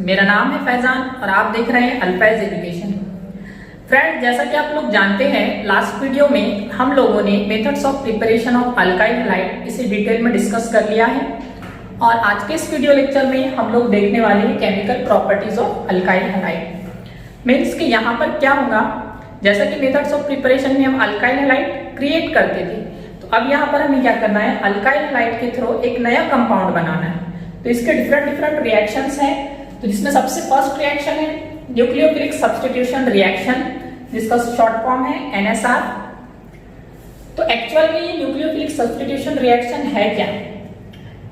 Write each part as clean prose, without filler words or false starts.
मेरा नाम है फैजान और आप देख रहे हैं अल्फैज एजुकेशन। फ्रेंड, जैसा कि आप लोग जानते हैं, लास्ट वीडियो में हम लोगों ने methods of preparation of alkyl halide इसे डिटेल में डिस्कस कर लिया है और आज के इस वीडियो लेक्चर में हम लोग देखने वाले हैं chemical properties of alkyl halide. Means कि यहाँ पर क्या होगा, जैसा कि मेथड्स ऑफ प्रिपरेशन में हम अल्काइल हैलाइड क्रिएट करते थे, तो अब यहाँ पर हमें क्या करना है, अल्काइल हैलाइड के थ्रू एक नया कंपाउंड बनाना है। तो इसके डिफरेंट रिएक्शंस हैं। तो जिसमें सबसे फर्स्ट रिएक्शन है न्यूक्लियोफिलिक सब्स्टिट्यूशन रिएक्शन, जिसका शॉर्ट फॉर्म है NSR। तो एक्चुअल में ये न्यूक्लियोफिलिक सब्स्टिट्यूशन रिएक्शन है क्या?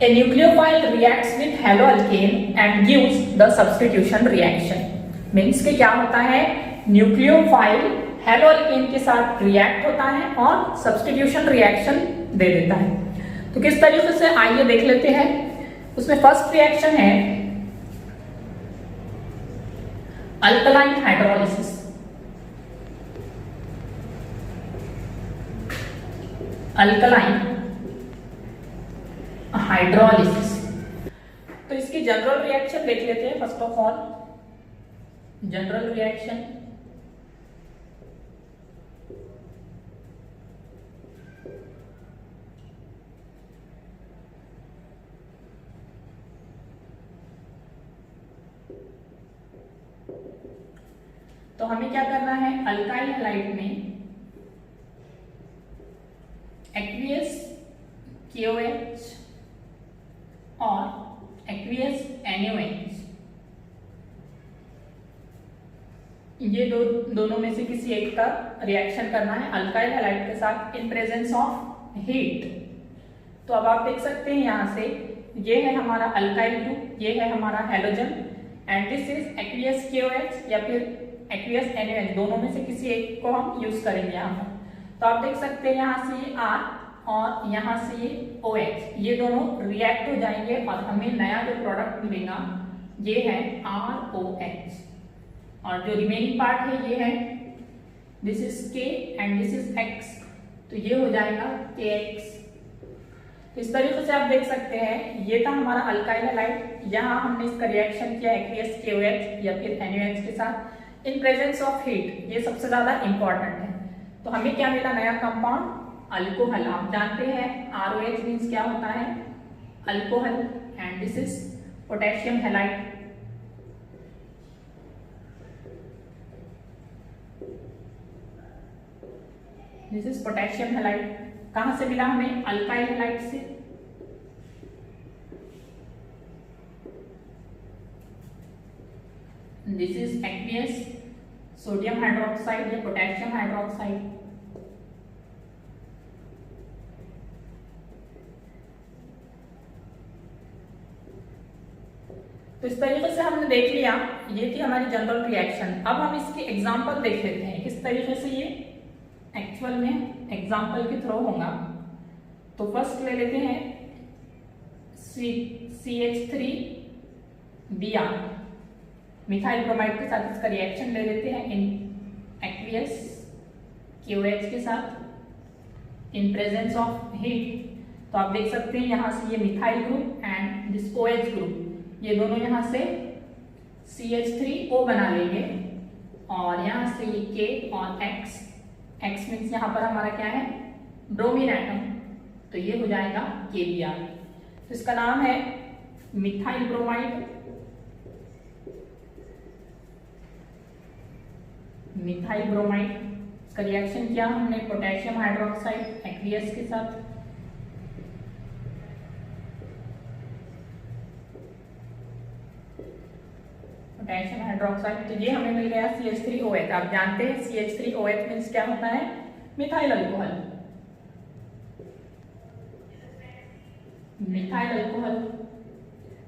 A nucleophile reacts with haloalkane and gives the substitution reaction. Means के क्या होता है, न्यूक्लियोफाइल हैलोअल्केन के साथ रिएक्ट होता है और सब्स्टिट्यूशन रिएक्शन दे देता है। तो किस तरीके से, आइए देख लेते हैं। उसमें फर्स्ट रिएक्शन है अल्कलाइन हाइड्रोलिसिस। Alkaline hydrolysis. तो इसकी जनरल रिएक्शन देख लेते हैं। First of all general reaction, तो हमें क्या करना है, अल्काइल हैलाइड में एक्वियस KOH और एक्वियस NaOH, ये दोनों में से किसी एक का रिएक्शन करना है अल्काइल हैलाइड के साथ इन प्रेजेंस ऑफ हीट। तो अब आप देख सकते हैं यहाँ से, ये है हमारा अल्काइल ग्रुप, ये है हमारा halogen and this is aqueous KOH या फिर एक्वियस NaOH, दोनों में से किसी एक को हम यूज करेंगे यहाँ पर। तो आप देख सकते हैं यहाँ से ये R और यहाँ से ये OH, ये दोनों रिएक्ट हो जाएंगे और हमें नया जो प्रोडक्ट मिलेगा ये है ROH। और जो रिमेनिंग पार्ट है ये है, this is K and this is X, तो ये हो जाएगा KX। इस तरीके से आप देख सकते हैं, ये था हमारा अल्काइल हैलाइड। यहाँ हमने इसका रिएक्शन किया एक्वियस KOH या फिर NaOH के साथ इन प्रेजेंस ऑफ हीट। ये सबसे ज्यादा इंपॉर्टेंट है। तो हमें क्या मिला, नया कंपाउंड अल्कोहल। आप जानते हैं ROH मीन्स क्या होता है, alcohol, and this is potassium halide. This is potassium halide. कहां से मिला हमें, अल्काइल हैलाइड से। This is aqueous sodium hydroxide या पोटेशियम हाइड्रोक्साइड। तो इस तरीके से हमने देख लिया, ये थी हमारी जनरल रिएक्शन। अब हम इसके एग्जांपल देख लेते हैं किस तरीके से ये एक्चुअल में एग्जांपल के थ्रू होगा। तो फर्स्ट ले लेते हैं CH3Br, मिथाइल ब्रोमाइड के साथ इसका रिएक्शन ले लेते हैं इन एक्वियस KOH के साथ इन प्रेजेंस ऑफ हीट। तो आप देख सकते हैं यहाँ से ये methyl group and this OH group, ये दोनों यहाँ से CH3O बना लेंगे और यहाँ से ये K और X मीन्स यहाँ पर हमारा क्या है, ब्रोमीन एटम, तो ये हो जाएगा KBr। तो इसका नाम है मिथाइल ब्रोमाइड, मिथाइल ब्रोमाइड। इसका रिएक्शन किया हमने पोटेशियम हाइड्रोक्साइड एक्वियस के साथ। पोटेशियम हाइड्रोक्साइड, तो ये हमें मिल गया CH3OH। आप जानते हैं CH3OH मीन्स क्या होता है, methyl alcohol, methyl alcohol,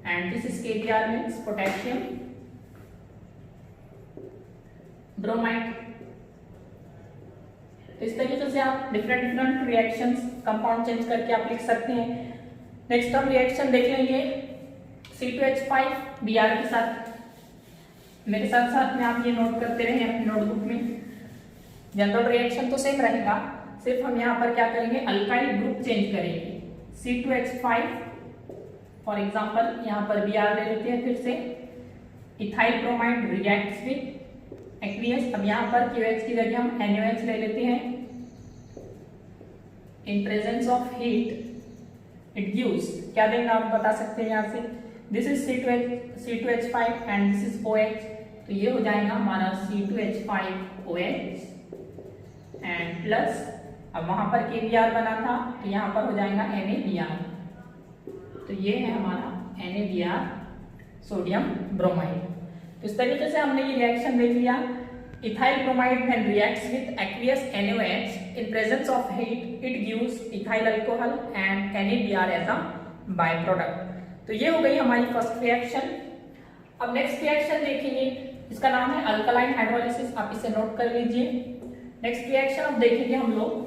and this is KBr means potassium bromide. इस तरीके से आप डिफरेंट रिएक्शंस, कंपाउंड चेंज करके आप लिख सकते हैं। नेक्स्ट हम रिएक्शन देख लेंगे C2H5Br के साथ। मेरे साथ साथ में आप ये नोट करते रहे अपनी नोटबुक में। जनरल रिएक्शन तो सेम रहेगा, सिर्फ हम यहाँ पर क्या करेंगे, अल्काइल ग्रुप चेंज करेंगे। C2H5 फॉर एग्जाम्पल यहाँ पर Br ले लेते हैं फिर से, ethyl bromide reacts with aqueous. अब यहाँ पर QH की जगह हम NaOH ले लेते हैं। इन presence of heat it gives, क्या देंगे आप बता सकते हैं यहाँ से, this is C2H5 and this is OH, तो ये हो जाएगा हमारा C2H5OH एंड प्लस, अब वहां पर KBr बना था तो यहाँ पर हो जाएगा NaBr, तो ये है हमारा NaBr सोडियम ब्रोमाइड। तो इस तरीके से हमने ये रिएक्शन देख लिया। Ethyl bromide when reacts with aqueous NaOH in presence of heat it gives ethyl alcohol and NaBr as a by product. तो ये हो गई हमारी फर्स्ट रिएक्शन। अब नेक्स्ट रिएक्शन देखेंगे, इसका नाम है अल्कलाइन हाइड्रोलिसिस, आप इसे नोट कर लीजिए। नेक्स्ट रिएक्शन अब देखेंगे हम लोग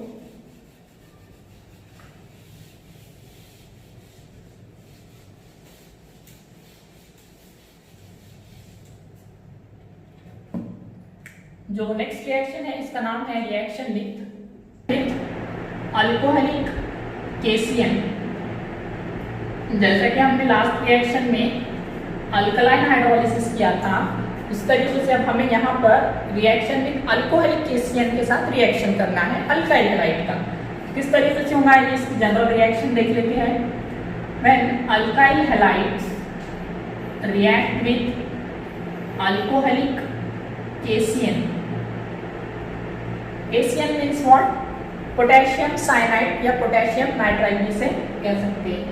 जो नेक्स्ट रिएक्शन है इसका नाम है रिएक्शन विद अल्कोहलिक KCl। जैसा कि हमने लास्ट रिएक्शन में अल्कलाइन हाइड्रोलिसिस किया था, इस तरीके से अब हमें यहाँ पर रिएक्शन विद अल्कोहलिक KCl के साथ रिएक्शन करना है अल्काइल हैलाइड का। किस तरीके से होगा ये इसकी जनरल रिएक्शन देख लेते हैं। When alkyl halides react with alcoholic KCl, KCl means what, potassium cyanide या पोटेशियम नाइट्राइड जिसे कह सकते हैं।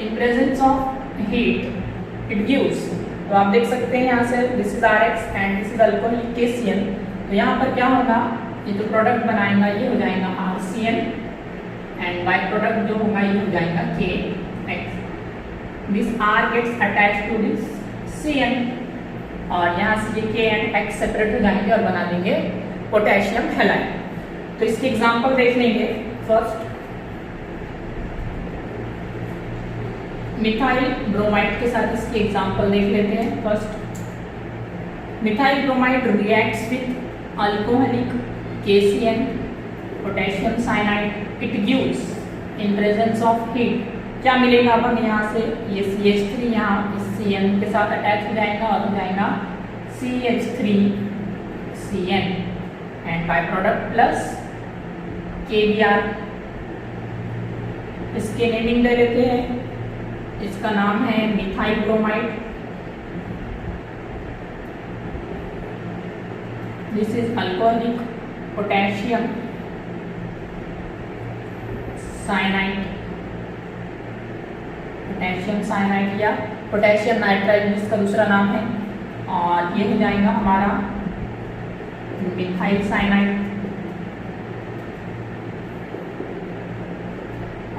इन presence of heat it gives, तो आप देख सकते हैं यहाँ से this is RX and this is alcoholic KCl, तो यहाँ पर क्या होगा, ये जो प्रोडक्ट बनाएगा ये हो जाएगा RCl एंड बाय प्रोडक्ट जो होगा ये हो जाएगा KX। This R gets attached to this Cl और यहाँ से ये K एंड X सेपरेट हो जाएंगे और बना देंगे पोटेशियम हैलाइड। तो इसकी एग्जांपल देख लेंगे। फर्स्ट मिथाइल ब्रोमाइड के साथ इसकी एग्जांपल देख लेते हैं। First methyl bromide reacts with alcoholic KCl potassium cyanide it gives in presence of heat, क्या मिलेगा अपन यहाँ से, ये CH3 यहाँ इस Cl के साथ अटैच हो जाएगा और हो जाएगा CH3Cl and by product plus KBr। इसके नेमिंग दे देते हैं, इसका नाम है methyl bromide, this is alcoholic potassium cyanide, potassium cyanide या पोटेशियम नाइट्राइड जिसका दूसरा नाम है, और ये हो जाएगा हमारा मिथाइल साइनाइड,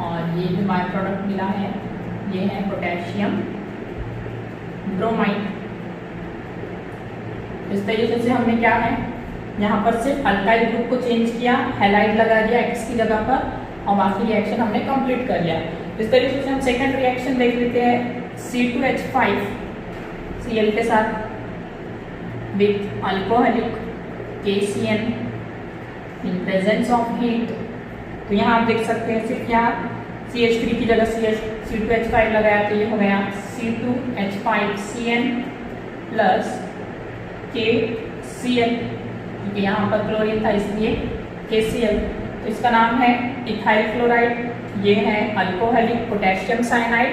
और ये जो बाय प्रोडक्ट मिला है ये है पोटेशियम ब्रोमाइड। इस तरीके से हमने क्या है यहाँ पर सिर्फ अल्काइल ग्रुप को चेंज किया, हैलाइड लगा दिया X की जगह पर और बाकी रिएक्शन हमने कंप्लीट कर लिया। इस तरीके से हम सेकंड रिएक्शन देख लेते हैं C2H5Cl के साथ with alcoholic KCl in presence of heat. तो यहाँ आप देख सकते हैं सिर्फ यहाँ CH3 की जगह C2H5 लगाया तो ये हो गया C2H5Cl प्लस KCl, क्योंकि यहाँ पर क्लोरीन था इसलिए KCl। तो इसका नाम है इथाइल क्लोराइड, ये है अल्कोहलिक पोटेशियम साइनाइड,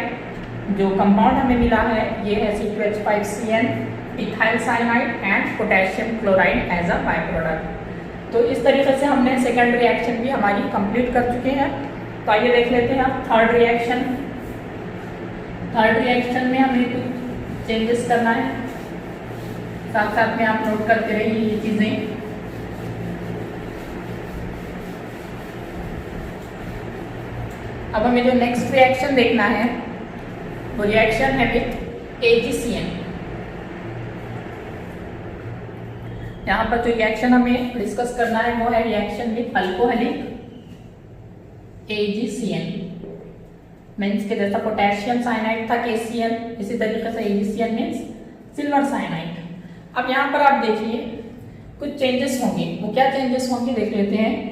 जो कंपाउंड हमें मिला है ये है C2H5Cl ethyl cyanide and potassium chloride as a by product. तो इस तरीके से हमने सेकंड रिएक्शन भी हमारी कंप्लीट कर चुके हैं। तो आइए देख लेते हैं अब थर्ड रिएक्शन। थर्ड रिएक्शन में हमें कुछ चेंजेस करना है, साथ साथ में आप नोट करते रहिए ये चीजें। अब हमें जो नेक्स्ट रिएक्शन देखना है वो रिएक्शन है विथ AgCl। यहाँ पर जो रिएक्शन हमें डिस्कस करना है वो है reaction with alcoholic AgCl, means के जैसा पोटेशियम साइनाइड था KCl, इसी तरीके से AgCl मीन्स सिल्वर साइनाइड। अब यहाँ पर आप देखिए कुछ चेंजेस होंगे, वो क्या चेंजेस होंगे देख लेते हैं।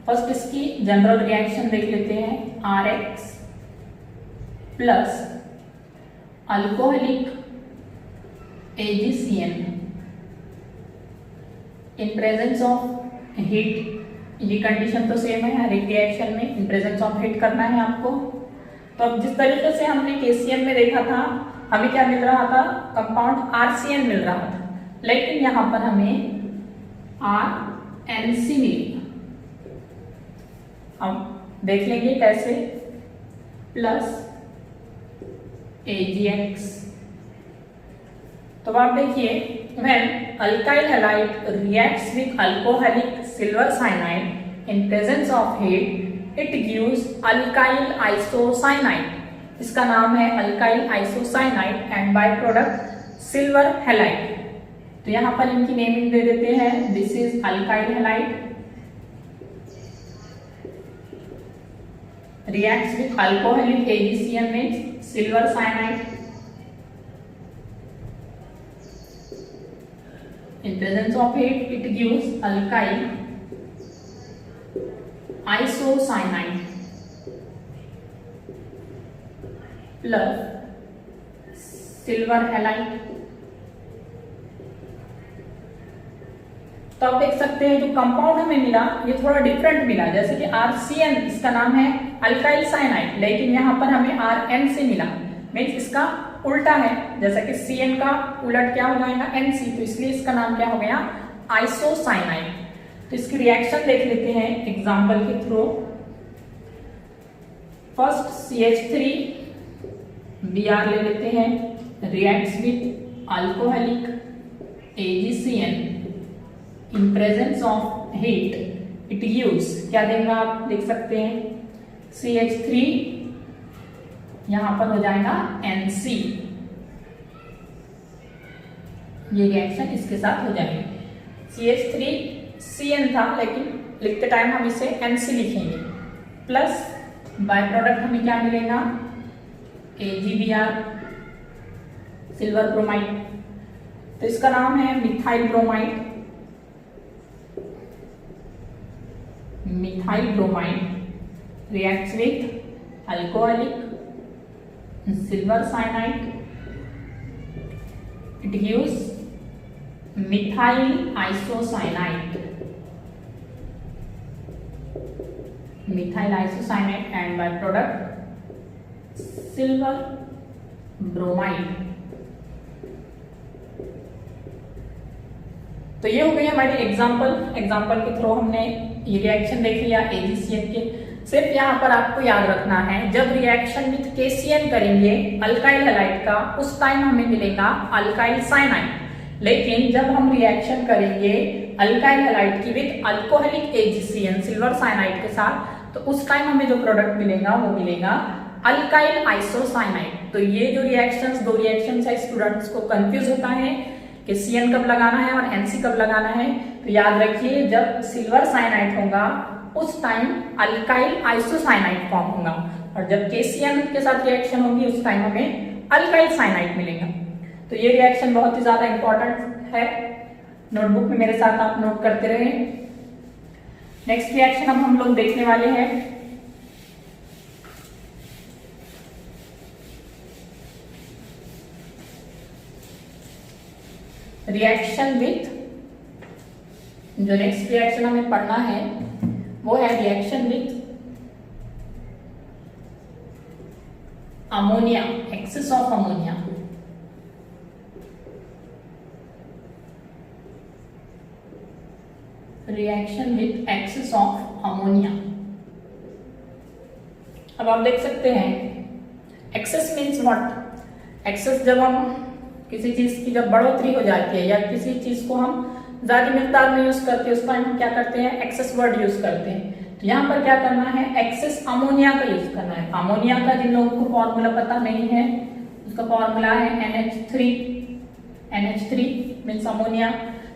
फर्स्ट इसकी जनरल रिएक्शन देख लेते हैं, RX plus alcoholic AgCN in presence of heat. ये कंडीशन तो सेम है हर एक रिएक्शन में, इन प्रेजेंस ऑफ हीट करना है आपको। तो अब जिस तरीके से हमने KCN में देखा था, हमें क्या मिल रहा था, कंपाउंड RCN मिल रहा था, लेकिन यहां पर हमें RNC मिलेगा। अब देख लेंगे कैसे, प्लस AgX। तो आप देखिए, when alkyl halide reacts with alcoholic silver cyanide in presence of heat, it gives alkyl isocyanide। इसका नाम है alkyl isocyanide and by product silver halide. तो यहां पर इनकी नेमिंग दे देते हैं, this is alkyl halide reacts with alcoholic AgCN means silver cyanide in presence of heat, it gives alkyl isocyanide plus silver halide। तो आप देख सकते हैं जो कंपाउंड हमें मिला ये थोड़ा डिफरेंट मिला, जैसे कि RCN इसका नाम है अल्काइल साइनाइड, लेकिन यहाँ पर हमें RNC मिला, मीन्स इसका उल्टा है। जैसा कि CN का उलट क्या हो जाएगा, NC, तो इसलिए इसका नाम क्या हो गया, आइसोसाइनाइड। तो इसकी रिएक्शन देख लेते हैं एग्जाम्पल के थ्रू। फर्स्ट CH3 Br ले लेते हैं, reacts with alcoholic AgCN in presence of heat, it gives, क्या देगा आप देख सकते हैं, CH3 यहां पर हो जाएगा NC। ये रिएक्शन इसके साथ हो जाएगी। CH3 CN था, लेकिन लिखते टाइम हम इसे NC लिखेंगे, प्लस बाय प्रोडक्ट हमें क्या मिलेगा, AgBr सिल्वर ब्रोमाइड। तो इसका नाम है methyl bromide, methyl bromide reacts with alcoholic silver cyanide, it gives methyl isocyanide, methyl isocyanide and by product silver bromide। तो ये हो गई हमारी एग्जाम्पल के थ्रू हमने ये रिएक्शन देख लिया AgCN के। सिर्फ यहाँ पर आपको याद रखना है, जब रिएक्शन विथ KCN करेंगे अल्काइल हैलाइड का, उस टाइम हमें मिलेगा अल्काइल साइनाइड, लेकिन जब हम रिएक्शन करेंगे अल्काइल हैलाइड की with alcoholic AgCN silver cyanide के साथ, तो उस टाइम हमें जो प्रोडक्ट मिलेगा वो मिलेगा अल्काइल आइसोसाइनाइड। तो ये जो रिएक्शंस, दो रिएक्शंस है, स्टूडेंट्स को कंफ्यूज होता है कि CN कब लगाना है और NC कब लगाना है। तो याद रखिए, जब सिल्वर साइनाइड होगा उस टाइम अल्काइल आइसोसाइनाइड फॉर्म होगा, और जब KCN के साथ रिएक्शन होगी उस टाइम हमें अल्काइल साइनाइड मिलेगा। तो ये रिएक्शन बहुत ही ज्यादा इंपॉर्टेंट है, नोटबुक में मेरे साथ आप नोट करते रहे। नेक्स्ट रिएक्शन अब हम लोग देखने वाले हैं, रिएक्शन विथ, जो नेक्स्ट रिएक्शन हमें पढ़ना है वो है reaction with ammonia, excess of ammonia. Reaction with excess of ammonia. अब आप देख सकते हैं एक्सेस मीन्स व्हाट, एक्सेस जब हम किसी चीज की जब बढ़ोतरी हो जाती है या किसी चीज को हम ज्यादा मिकदार में यूज करते हैं, उस टाइम हम क्या करते हैं, एक्सेस वर्ड यूज करते हैं। तो यहाँ पर क्या करना है, एक्सेस अमोनिया का यूज करना है। अमोनिया का जिन लोगों को फॉर्मूला पता नहीं है, उसका फॉर्मूला है NH3 मीन्स अमोनिया।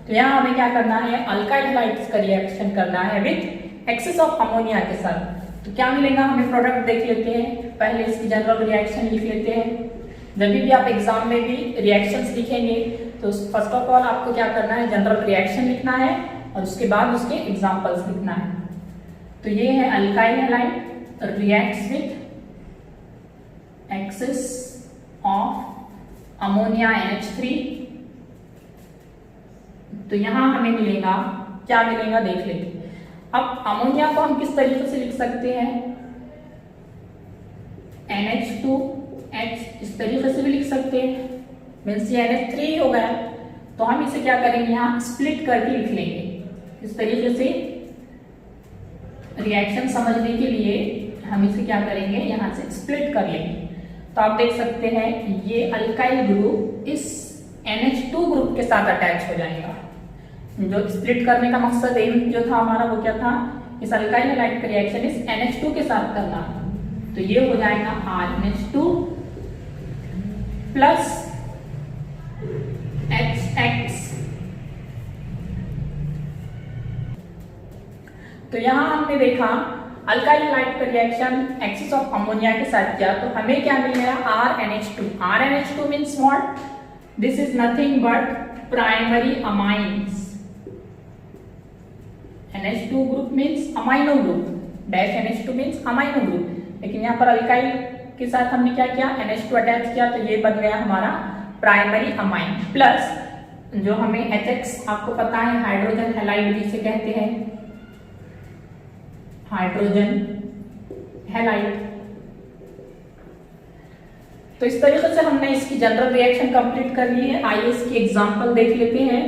तो यहाँ हमें क्या करना है, अल्काइल हैलाइड्स का रिएक्शन करना है विथ एक्सेस ऑफ अमोनिया के साथ। तो क्या मिलेगा हमें, प्रोडक्ट देख लेते हैं, पहले इसकी जनरल रिएक्शन लिख लेते हैं। जब भी आप एग्जाम में भी रिएक्शंस लिखेंगे तो फर्स्ट ऑफ ऑल आपको क्या करना है, जनरल रिएक्शन लिखना है और उसके बाद उसके एग्जांपल्स लिखना है। तो ये है alkyl halide reacts with excess of ammonia NH3 तो यहाँ हमें मिलेगा, क्या मिलेगा देख लेते हैं। अब अमोनिया को हम किस तरीके से लिख सकते हैं, NH2H इस तरीके से भी लिख सकते हैं, मीन्स ये NH3 हो गया। तो हम इसे क्या करेंगे, यहाँ स्प्लिट करके लिख लेंगे। इस तरीके से रिएक्शन समझने के लिए हम इसे क्या करेंगे, यहाँ से स्प्लिट कर लेंगे। तो आप देख सकते हैं ये अल्काइल ग्रुप इस NH2 ग्रुप के साथ अटैच हो जाएगा। जो स्प्लिट करने का मकसद एम जो था हमारा वो क्या था, इस अल्काइल हैलाइड का रिएक्शन इस NH2 के साथ करना। तो ये हो जाएगा RNH2 प्लस HX। तो यहां हमने देखा अल्काइल हैलाइड का रिएक्शन एक्सिस ऑफ अमोनिया के साथ किया, तो हमें क्या मिल गया, RNH2। RNH2 means what, this is nothing but primary amines. NH2 group means amino group, dash NH2 means amino group. लेकिन यहाँ पर अल्काइल के साथ हमने क्या किया, NH2 अटैच किया, तो ये बन गया हमारा प्राइमरी अमाइन। प्लस जो हमें HX आपको पता है हाइड्रोजन हैलाइड जिसे कहते हैं, हाइड्रोजन हैलाइड। तो इस तरीके से हमने इसकी जनरल रिएक्शन कंप्लीट कर ली है। आइए इसकी एग्जांपल देख लेते हैं।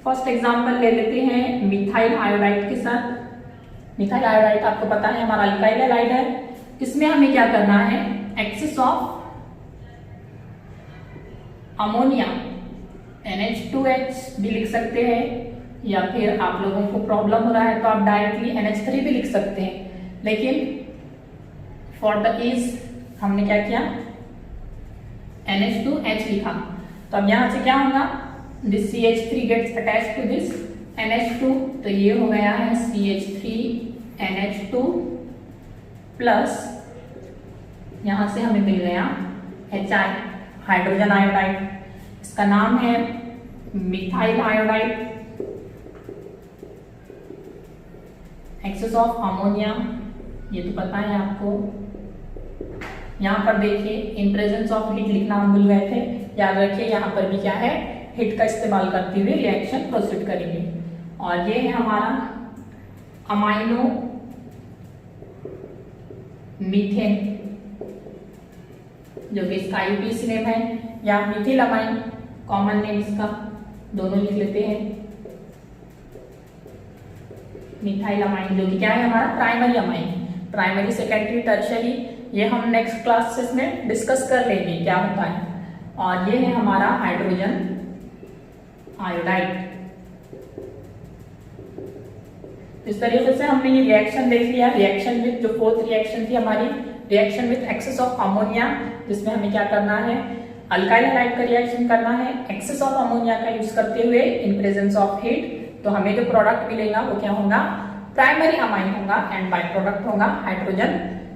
फर्स्ट एग्जांपल ले लेते हैं मिथाइल आयोडाइड के साथ। मिथाइल आयोडाइड आपको पता है हमारा अल्काइल हैलाइड है। इसमें हमें क्या करना है, एक्सिस ऑफ अमोनिया NH2H भी लिख सकते हैं, या फिर आप लोगों को प्रॉब्लम हो रहा है तो आप डायरेक्टली NH3 भी लिख सकते हैं। लेकिन फॉर द इज हमने क्या किया, NH2H लिखा। तो अब यहां से क्या होगा, this CH3 gets attached to this NH2, तो ये हो गया है CH3NH2 प्लस यहां से हमें मिल गया HI हाइड्रोजन आयोडाइड। इसका नाम है methyl iodide. Excess of ammonia ये तो पता है आपको। यहाँ पर देखिए इन प्रेजेंस ऑफ हीट लिखना हम भूल गए थे, याद रखिए यहाँ पर भी क्या है, हीट का इस्तेमाल करते हुए रिएक्शन प्रोसीड करेंगे। और ये है हमारा अमाइनो मीथेन, जो कि इसका IUPAC नेम है, या मिथिल अमाइन कॉमन नेम इसका, दोनों लिख लेते हैं। मिथाइल अमाइन जो कि क्या है हमारा primary amine, primary secondary tertiary, ये हम नेक्स्ट क्लासेस में डिस्कस कर लेंगे क्या होता है। और ये है हमारा हाइड्रोजन आयोडाइड। इस तरीके से हमने ये रिएक्शन देख लिया। रिएक्शन विद जो फोर्थ रिएक्शन थी हमारी, reaction with excess of ammonia, जिसमें हमें क्या करना है, अल्काइल हैलाइड का रिएक्शन करना है एक्सेस ऑफ अमोनिया का यूज करते हुए इन प्रेजेंस ऑफ हीट। तो हमें जो प्रोडक्ट मिलेगा वो क्या होगा, प्राइमरी अमाइन होगा एंड बाय प्रोडक्ट होगा हाइड्रोजन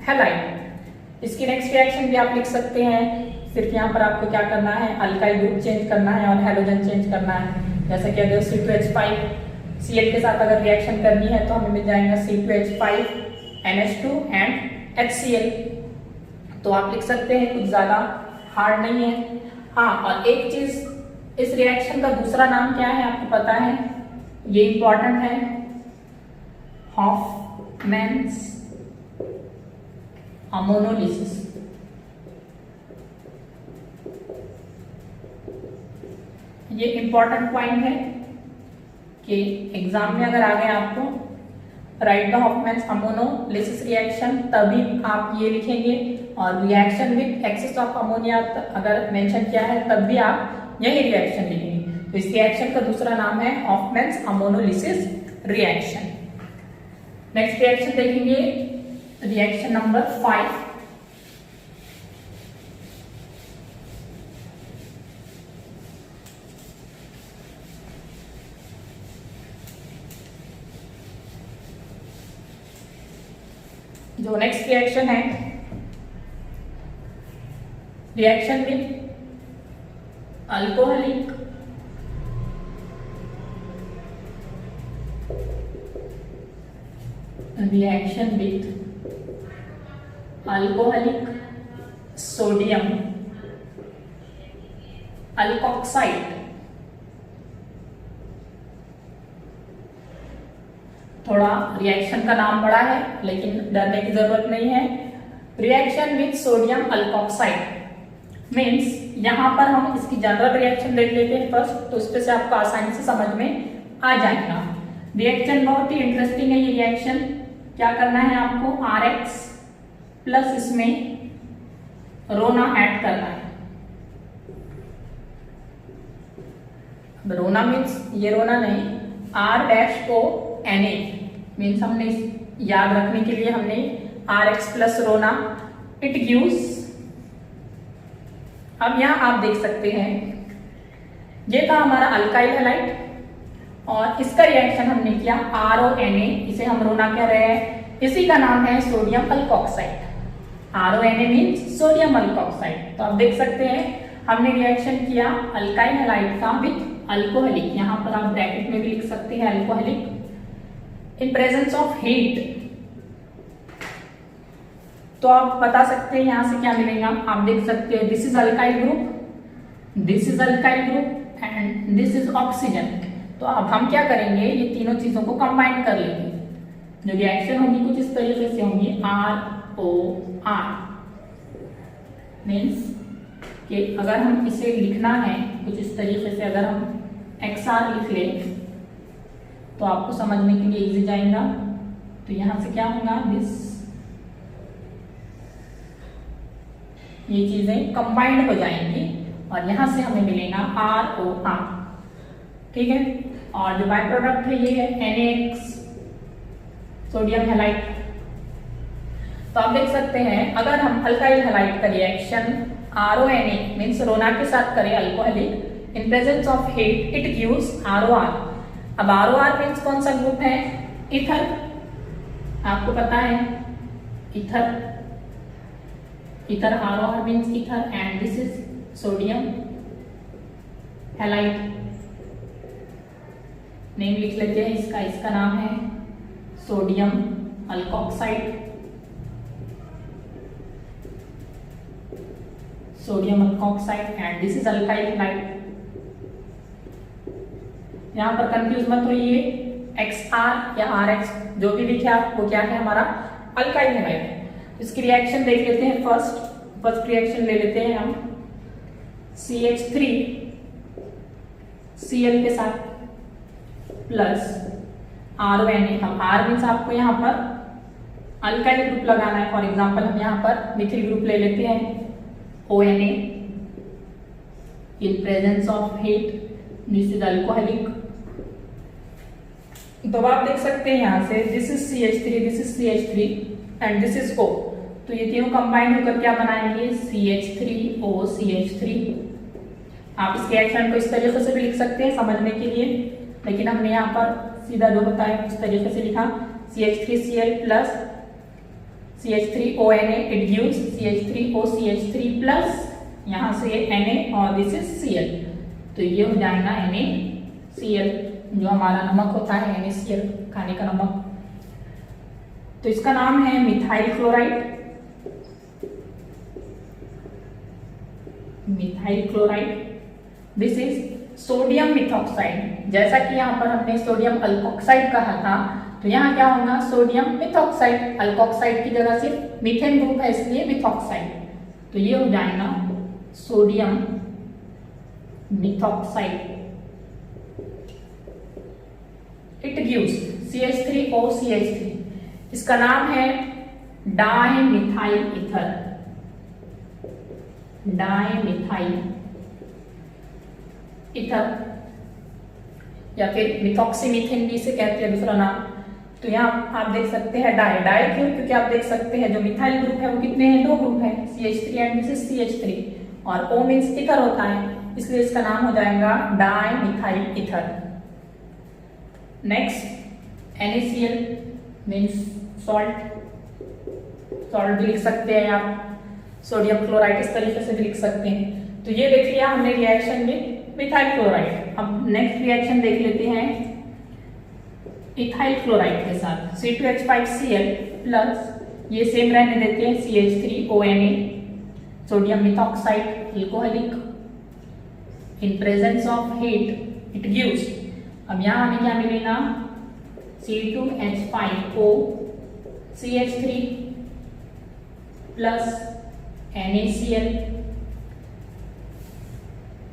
हैलाइड। इसकी नेक्स्ट रिएक्शन भी आप लिख सकते हैं। सिर्फ यहाँ पर आपको क्या करना है, अल्काइल ग्रुप चेंज करना है और हैलोजन चेंज करना है। जैसे कि अगर C2H5 Cl के साथ अगर रिएक्शन करनी है तो हमें मिल जाएगा C2H5 NH2 एंड HCl। तो आप लिख सकते हैं, कुछ ज्यादा हार्ड नहीं है। हाँ, और एक चीज, इस रिएक्शन का दूसरा नाम क्या है आपको पता है, ये इंपॉर्टेंट है, हॉफमैन्स अमोनोलिसिस। ये इंपॉर्टेंट पॉइंट है कि एग्जाम में अगर आ गए आपको write the Hofmann's ammonolysis reaction, तभी आप ये लिखेंगे। और reaction with excess of ammonia अगर मेंशन किया है तब भी आप यही रिएक्शन लिखेंगे। तो इस रिएक्शन का दूसरा नाम है Hofmann's ammonolysis reaction. Next reaction देखेंगे, रिएक्शन नंबर 5। जो नेक्स्ट रिएक्शन है, reaction with alcoholic reaction with alcoholic sodium alkoxide. थोड़ा रिएक्शन का नाम बड़ा है लेकिन डरने की जरूरत नहीं है। Reaction with sodium alkoxide means यहाँ पर हम इसकी जनरल रिएक्शन देख लेते हैं फर्स्ट, तो उस पे से आपको आसानी से समझ में आ जाएगा। रिएक्शन बहुत ही इंटरेस्टिंग है ये रिएक्शन। क्या करना है आपको, RX प्लस इसमें रोना ऐड करना है। रोना मीन्स ये रोना नहीं, R-O-N-A मीन्स हमने याद रखने के लिए हमने RX प्लस रोना, इट गिव्स। अब यहाँ आप देख सकते हैं ये था हमारा अल्काइल हैलाइड और इसका रिएक्शन हमने किया RONA, इसे हम रोना कह रहे हैं, इसी का नाम है sodium alkoxide. RONA means sodium alkoxide. तो आप देख सकते हैं हमने रिएक्शन किया अल्काइल हैलाइड का विथ अल्कोहलिक, यहाँ पर आप ब्रैकेट में भी लिख सकते हैं alcoholic, in presence of heat. तो आप बता सकते हैं यहाँ से क्या मिलेगा, आप देख सकते हैं this is alkyl group, this is alkyl group and this is oxygen. तो अब हम क्या करेंगे, ये तीनों चीजों को कंबाइन कर लेंगे। जो रिएक्शन होगी कुछ इस तरीके से होगी, ROR मीन्स कि अगर हम इसे लिखना है कुछ इस तरीके से, अगर हम XR लिख लें तो आपको समझने के लिए इजी जाएगा। तो यहां से क्या होगा, दिस, ये चीजें कंबाइंड हो जाएंगी और यहां से हमें मिलेगा ROR, ठीक है। और जो बाय प्रोडक्ट है ये है NaX सोडियम हैलाइड। तो आप देख सकते हैं अगर हम अल्काइल हैलाइड का रिएक्शन RONA मीन्स रोना के साथ करें alcoholic, in presence of heat it gives ROR। अब ROR मीन्स कौन सा ग्रुप है, ईथर, आपको पता है ether, ether ROR means ether and this is sodium halide. Name लिख लेते हैं इसका, इसका नाम है sodium alkoxide, sodium alkoxide and this is alkyl halide. यहां पर कंफ्यूज मत होइए, XR या RX जो भी लिखे आप वो क्या है, हमारा अल्काइल हैलाइड। इसकी रिएक्शन देख लेते हैं। फर्स्ट रिएक्शन ले लेते हैं हम CH3 Cl के साथ प्लस RONA। हम R मीन्स आपको यहाँ पर अल्काइल ग्रुप लगाना है। फॉर एग्जांपल हम यहाँ पर मिथिल ग्रुप ले लेते हैं ONA, in presence of heat this is alcoholic. तो आप देख सकते हैं यहाँ से this is CH3, this is CH3 and this is O। तो ये तीनों कंबाइन होकर क्या बनाएंगे, CH3O CH3। आप इस रिएक्शन को इस तरीके से भी लिख सकते हैं समझने के लिए, लेकिन हमने यहाँ पर सीधा जो होता है इस तरीके से लिखा, CH3Cl plus CH3ONA it gives CH3O CH3 plus यहाँ से Na और दिस इज Cl। तो ये हो जाएगा NaCl, जो हमारा नमक होता है NaCl, खाने का नमक। तो इसका नाम है methyl chloride, methyl chloride. This is sodium methoxide. जैसा कि यहाँ पर हमने सोडियम अल्कोक्साइड कहा था, तो यहाँ क्या होगा, सोडियम मिथॉक्साइड। अल्कोक्साइड की जगह सिर्फ मीथेन ग्रुप है इसलिए मिथॉक्साइड। तो ये हो जाएगा sodium methoxide, it gives CH3O CH3। इसका नाम है डाइमिथाइल ईथर, डाइमिथाइल ईथर या फिर मिथॉक्सीमीथेन भी इसे कहते हैं दूसरा नाम। तो यहाँ आप देख सकते हैं डाई, डाई क्यों, क्योंकि आप देख सकते हैं जो मिथाइल ग्रुप है वो कितने हैं, 2 ग्रुप है, CH3 and this is CH3 और O मीन्स ईथर होता है, इसलिए इसका नाम हो जाएगा dimethyl ether. Next NaCl means salt, salt भी लिख सकते हैं आप, सोडियम क्लोराइड इस तरीके से भी लिख सकते हैं। तो ये देख लिया हमने रिएक्शन में मिथाइल क्लोराइड। अब नेक्स्ट रिएक्शन देख लेते हैं इथाइल क्लोराइड के साथ, C2H5Cl प्लस ये सेम रहने देते हैं CH3ONA, sodium methoxide alcoholic, in presence of heat it gives. अब यहाँ हमें क्या मिलेगा, C2H5O CH3 प्लस NaCl।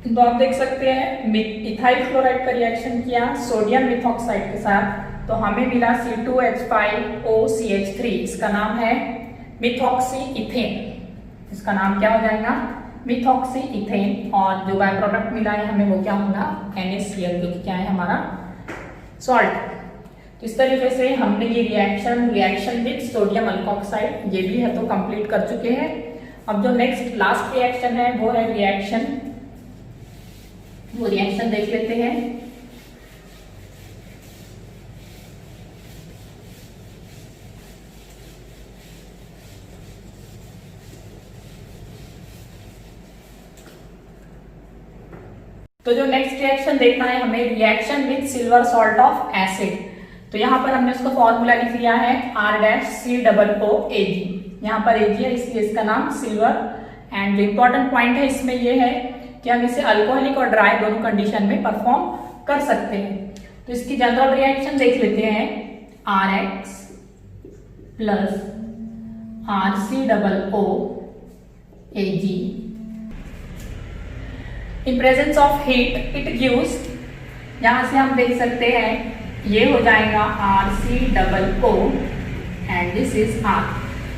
तो आप देख सकते हैं इथाइल क्लोराइड का रिएक्शन किया सोडियम मिथॉक्साइड के साथ, तो हमें मिला C2H5OCH3। इसका नाम है मिथॉक्सी इथेन। इसका नाम क्या हो जाएगा? Methoxy ethane. और जो बाय प्रोडक्ट मिला है हमें वो क्या होगा? NaCl, जो कि क्या है हमारा सॉल्ट। तो इस तरीके से हमने ये रिएक्शन विद सोडियम अल्कोक्साइड ये भी है तो कंप्लीट कर चुके हैं। अब जो नेक्स्ट लास्ट रिएक्शन है वो है रिएक्शन देख लेते हैं। तो जो नेक्स्ट रिएक्शन देखना है हमें, reaction with silver salt of acid. तो यहाँ पर हमने उसका फॉर्मूला लिख लिया है R-COOAg। यहाँ पर Ag है इसलिए इसका नाम सिल्वर। एंड जो इंपॉर्टेंट पॉइंट है इसमें ये है कि हम इसे अल्कोहलिक और ड्राई दोनों कंडीशन में परफॉर्म कर सकते हैं। तो इसकी जनरल रिएक्शन देख लेते हैं। RX plus RCOOAg in presence of heat it gives, यहां से हम देख सकते हैं ये हो जाएगा RCOO and this is R।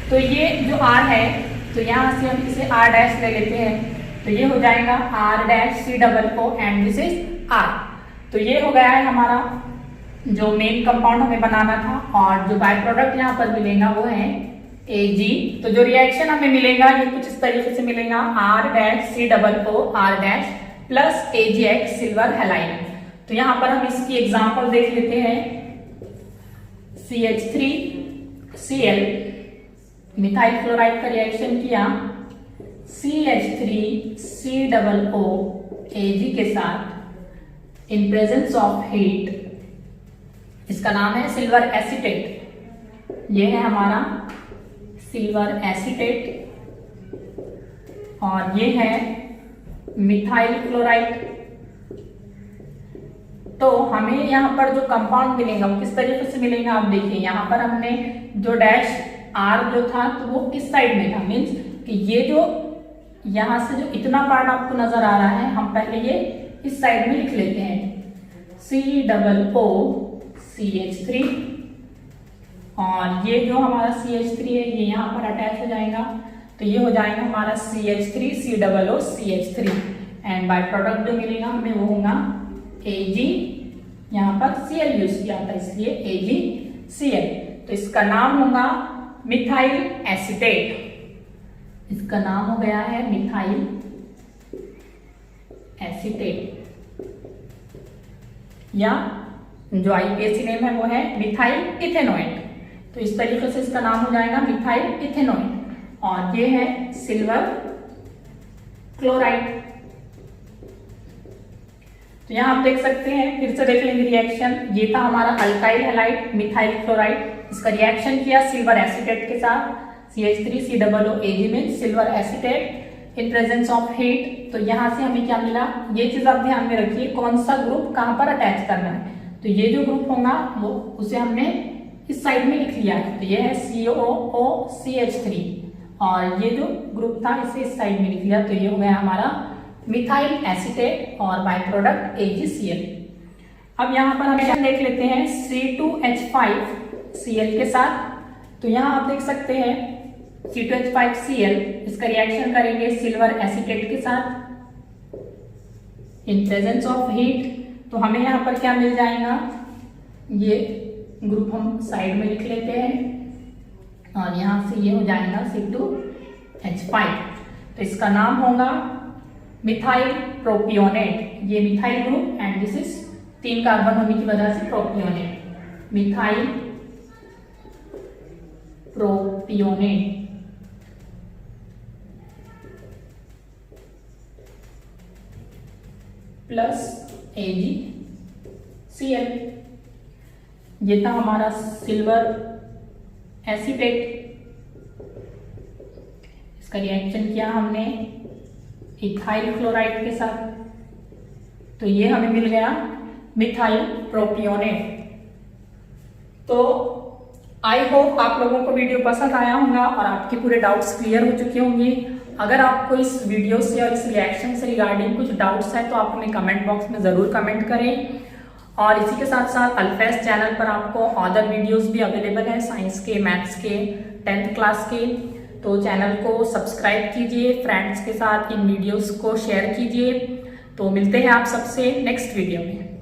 तो ये जो R है तो यहां से हम इसे R डैश ले लेते हैं, तो ये हो जाएगा R-COO and this is R। तो ये हो गया है हमारा जो मेन कंपाउंड हमें बनाना था। और जो बाय प्रोडक्ट यहाँ पर मिलेगा वो है Ag। तो जो रिएक्शन हमें मिलेगा ये कुछ इस तरीके से मिलेगा R-COO R- plus AgX silver halide. तो यहाँ पर हम इसकी एग्जांपल देख लेते हैं। CH3Cl मिथाइल क्लोराइड का रिएक्शन किया CH3COO Ag के साथ इन प्रेजेंस ऑफ हीट, इसका नाम है सिल्वर एसीटेट। ये है हमारा सिल्वर एसीटेट और ये है मिथाइल क्लोराइड। तो हमें यहाँ पर जो कंपाउंड मिलेगा वो किस तरीके से मिलेगा आप देखिए। यहाँ पर हमने जो डैश R जो था तो वो किस साइड में था, मीन्स कि ये जो यहाँ से जो इतना पार्ट आपको नजर आ रहा है हम पहले ये इस साइड में लिख लेते हैं COOCH3 और ये जो हमारा CH3 है ये यहाँ पर अटैच हो जाएगा, तो ये हो जाएगा हमारा CH3COOCH3 एंड बाय प्रोडक्ट जो मिलेगा हमें वो होगा Ag। यहाँ पर Cl यूज किया था इसलिए AgCl। तो इसका नाम होगा मिथाइल एसीटेट। इसका नाम हो गया है मिथाइल एसीटेट या जो आईपीएसी नेम है वो है मिथाइल इथेनोएट। तो इस तरीके से इसका नाम हो जाएगा मिथाइल इथेनोएट। और ये है सिल्वर क्लोराइड। तो यहाँ आप देख सकते हैं, फिर से देख लेंगे रिएक्शन। ये था हमारा अल्काइल हैलाइड मिथाइल क्लोराइड, इसका रिएक्शन किया सिल्वर एसीटेट के साथ CH3COO Ag में silver acetate in presence of heat. तो यहाँ से हमें क्या मिला, ये चीज आप ध्यान में रखिए कौन सा ग्रुप कहाँ पर अटैच करना है। तो ये जो ग्रुप होगा वो उसे हमने इस साइड में लिख लिया है, तो ये है COOCH3 और ये जो ग्रुप था इसे इस साइड में लिख लिया, तो ये हो गया हमारा मिथाइल एसीटेट और बाय प्रोडक्ट AgCl। अब यहाँ पर हम देख लेते हैं C2H5Cl के साथ। तो यहाँ आप देख सकते हैं C2H5Cl, इसका रिएक्शन करेंगे सिल्वर एसीटेट के साथ इन प्रेजेंस ऑफ हीट। तो हमें यहाँ पर क्या मिल जाएगा, ये ग्रुप हम साइड में लिख लेते हैं और यहाँ से ये हो जाएगा C2H5। तो इसका नाम होगा मिथाइल प्रोपियोनेट। ये methyl group and this is 3 carbon होने की वजह से propionate, methyl propionate. Plus AgCl। ये था हमारा सिल्वर एसीटेट, इसका रिएक्शन किया हमने इथाइल क्लोराइड के साथ, तो ये हमें मिल गया मिथाइल प्रोपियोनेट। तो आई होप आप लोगों को वीडियो पसंद आया होगा और आपके पूरे डाउट्स क्लियर हो चुके होंगे। अगर आपको इस वीडियो से और इस रिएक्शन से रिगार्डिंग कुछ डाउट्स है तो आप हमें कमेंट बॉक्स में ज़रूर कमेंट करें। और इसी के साथ साथ अल्फैज चैनल पर आपको अदर वीडियोस भी अवेलेबल है, साइंस के, मैथ्स के, 10th क्लास के। तो चैनल को सब्सक्राइब कीजिए, फ्रेंड्स के साथ इन वीडियोस को शेयर कीजिए। तो मिलते हैं आप सबसे नेक्स्ट वीडियो में।